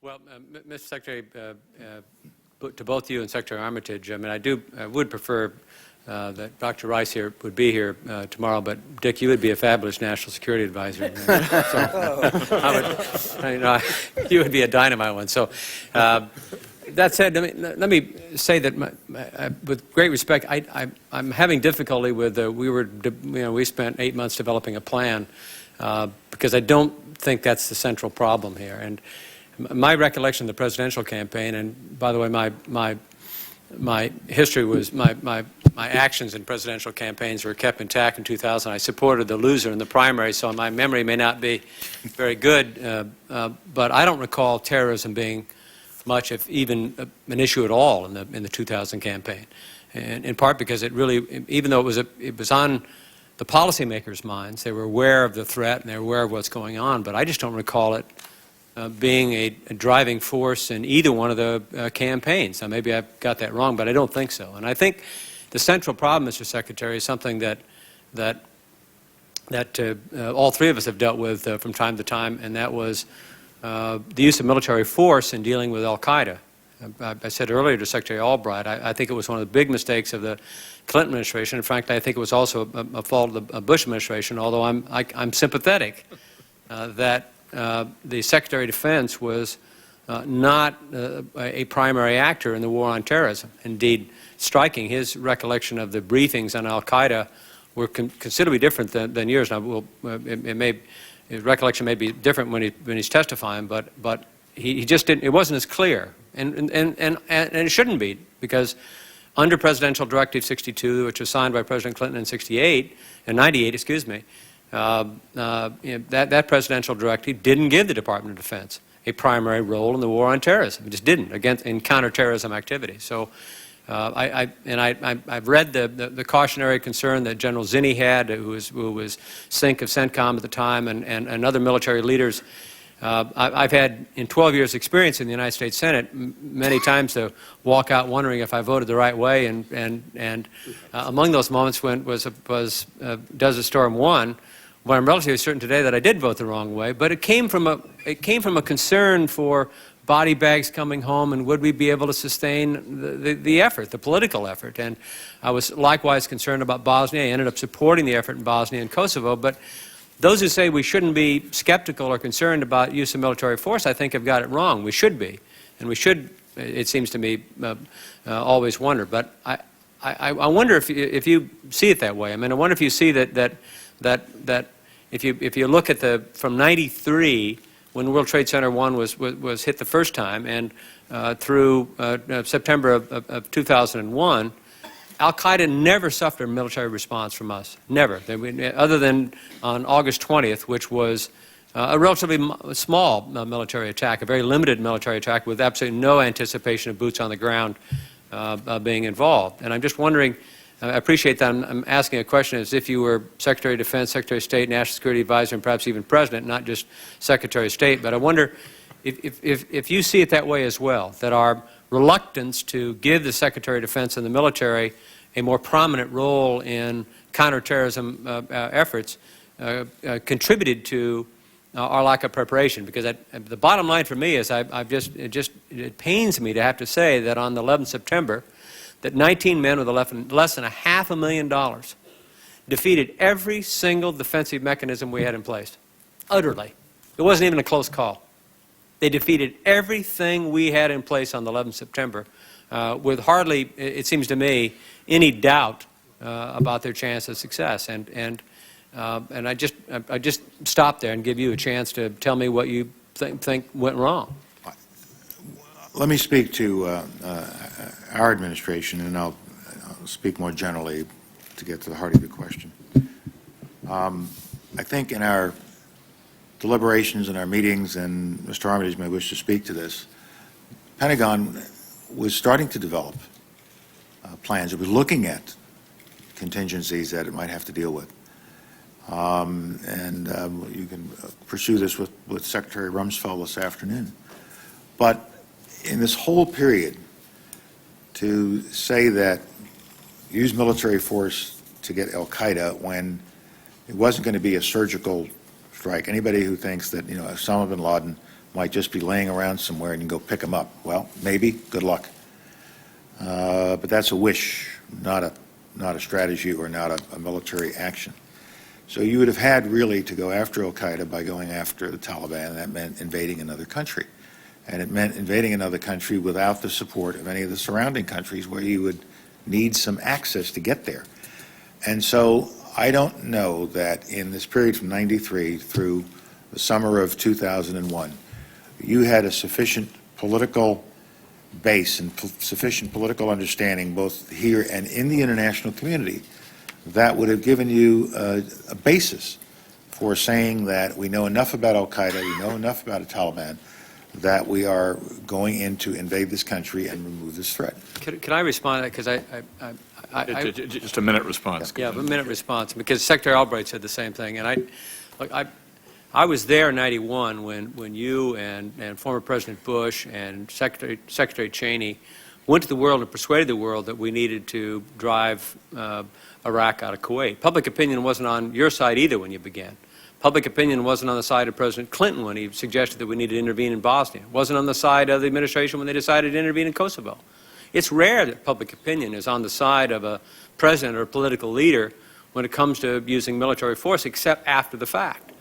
Well, Mr. Secretary, to both you and Secretary Armitage, I mean, I would prefer that Dr. Rice here would be here tomorrow, but Dick, you would be a fabulous national security advisor. You would be a dynamite one. So, that said, let me say that with great respect, I'm having difficulty with we spent 8 months developing a plan because I don't think that's the central problem here. And my recollection of the presidential campaign, and by the way, my history was my actions in presidential campaigns were kept intact in 2000. I supported the loser in the primary, so my memory may not be very good, but I don't recall terrorism being much, if even an issue at all, in the 2000 campaign, and in part because it really, even though it was on the policymakers' minds, they were aware of the threat and they were aware of what's going on, but I just don't recall it being a driving force in either one of the campaigns. Now, maybe I've got that wrong, but I don't think so. And I think the central problem, Mr. Secretary, is something that all three of us have dealt with from time to time, and that was the use of military force in dealing with Al-Qaeda. I said earlier to Secretary Albright, I think it was one of the big mistakes of the Clinton administration. In fact, I think it was also a fault of the Bush administration, although I'm sympathetic that the Secretary of Defense was not a primary actor in the war on terrorism. Indeed, striking, his recollection of the briefings on Al-Qaeda were considerably different than yours. Now, his recollection may be different when he's testifying, but he just didn't. It wasn't as clear, and it shouldn't be, because under Presidential Directive 62, which was signed by President Clinton in 98, excuse me. That presidential directive didn't give the Department of Defense a primary role in the war on terrorism. It just didn't, in counterterrorism activity. So I've read the cautionary concern that General Zinni had, who was CINC of CENTCOM at the time, and other military leaders. I've had, in 12 years' experience in the United States Senate, many times to walk out wondering if I voted the right way, and among those moments when Desert Storm 1, well, I'm relatively certain today that I did vote the wrong way, but it came from a concern for body bags coming home, and would we be able to sustain the effort, the political effort. And I was likewise concerned about Bosnia. I ended up supporting the effort in Bosnia and Kosovo, but those who say we shouldn't be skeptical or concerned about use of military force, I think, have got it wrong. We should be, and we should, it seems to me, always wonder. But I wonder if you see it that way. I mean, I wonder if you see that if you look at from '93, when World Trade Center 1 was hit the first time, and through September of 2001, Al-Qaeda never suffered a military response from us, never, other than on August 20th, which was a relatively small military attack, a very limited military attack with absolutely no anticipation of boots on the ground being involved. And I'm just wondering, I appreciate that I'm asking a question as if you were Secretary of Defense, Secretary of State, National Security Advisor, and perhaps even President, not just Secretary of State, but I wonder if you see it that way as well, that our reluctance to give the Secretary of Defense and the military a more prominent role in counterterrorism efforts contributed to our lack of preparation. Because the bottom line for me is it pains me to have to say that on the 11th September, that 19 men with less than $500,000 defeated every single defensive mechanism we had in place. Utterly. It wasn't even a close call. They defeated everything we had in place on the 11th September with hardly, it seems to me, any doubt about their chance of success. And I just stop there and give you a chance to tell me what you think went wrong. Let me speak to our administration, and I'll speak more generally to get to the heart of your question. I think in our deliberations and our meetings, and Mr. Armitage may wish to speak to this, Pentagon was starting to develop plans. It was looking at contingencies that it might have to deal with. You can pursue this with Secretary Rumsfeld this afternoon. But in this whole period, to say that use military force to get Al-Qaeda when it wasn't going to be a surgical strike. Anybody who thinks that, Osama bin Laden might just be laying around somewhere and you can go pick them up. Well, maybe. Good luck. But that's a wish, not a strategy or not a military action. So you would have had really to go after al-Qaeda by going after the Taliban, and that meant invading another country. And it meant invading another country without the support of any of the surrounding countries where you would need some access to get there. And so I don't know that in this period from 93 through the summer of 2001, you had a sufficient political base and sufficient political understanding both here and in the international community that would have given you a basis for saying that we know enough about al-Qaeda, we know enough about the Taliban, that we are going in to invade this country and remove this threat. Can I respond to that? Because Just a minute response. yeah, a minute response, because Secretary Albright said the same thing. And I was there in '91 when you and former President Bush and Secretary Cheney went to the world and persuaded the world that we needed to drive Iraq out of Kuwait. Public opinion wasn't on your side either when you began. Public opinion wasn't on the side of President Clinton when he suggested that we needed to intervene in Bosnia. It wasn't on the side of the administration when they decided to intervene in Kosovo. It's rare that public opinion is on the side of a president or a political leader when it comes to using military force, except after the fact.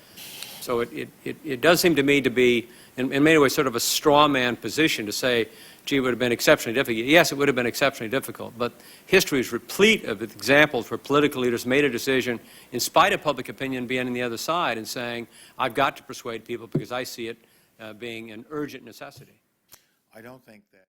So it does seem to me to be, in many ways, sort of a straw man position to say, gee, it would have been exceptionally difficult. Yes, it would have been exceptionally difficult, but history is replete of examples where political leaders made a decision in spite of public opinion being on the other side and saying, I've got to persuade people because I see it being an urgent necessity. I don't think that.